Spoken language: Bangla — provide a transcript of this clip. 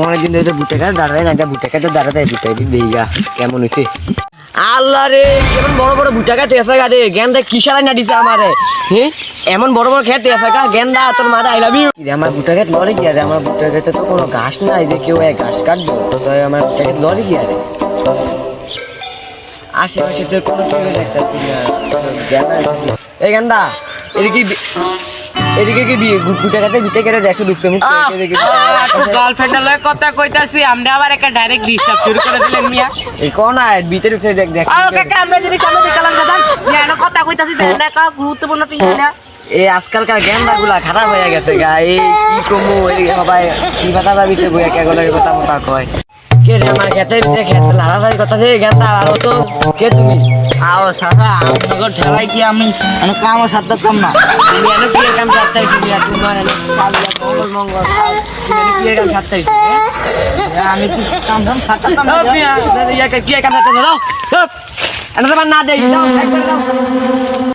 অনেকদিন ধরে বুটে কাছে দাঁড়ায় না, একটা বুটে কাছে দাঁড়াতে বুটাই দেইগা কেমন হইছে। আল্লাহ রে কেমন বড় বড় বুটা খাতে আছে গা রে, গেন্দা কি সারাই না দিছে আমারে। হ্যাঁ এমন বড় বড় খেতে আছে গা, গেন্দা তোর মারা আই লাভ ইউ। আমার বুটা খেত লড়ে গিয়া রে, আমার বুটা খেতে তো কোনো ঘাস নাই যে কেউ ঘাস কাটবো, তো আমার বুটা খেত লড়ে গিয়া রে। আশেপাশে তো কোনো কেউ দেখতেছি না। এই গেন্দা এদিকে কি বুটা খাতে বুটে কেটে দেখো ঢুকতে গার্লফ্রেন্ডের লগে কথা কইতাছি, আমরা আবার একটা ডাইরেক্ট ডিস্টার্ব শুরু করে দিলেন মিয়া। এই কোন আয় ভিতরে ঢুকছে দেখ দেখ। কাকা আমরা যদি সামনে দেখালাম দাদা জানো কথা কইতাছি, দেখা গুরুত্বপূর্ণ পিন না। এই আজকালকার গেন্দা গুলা খারাপ হয়ে গেছে গা, এই কি কমু এই সবাই কি কথা ভাবিতে বইয়া কেগলের কথা মতা কয়। কে রে আমার খেতে ভিতরে খেতে লাড়ালাড়ি কথা আছে গেন্দা, আর তো কে তুমি? আও সাদা আপনার ঠেলাই কি আমি কামও সাথে কাম না। তুমি এনে কি কাম করতে তুমি আর তুমি এনে কালিয়া মঙ্গল মঙ্গল তুমি এনে কি কাম করতে? আমি কি কাম সাথে কাম না। ইয়া কি কাম করতে দাও এনে তো না দেই দাও একবার দাও।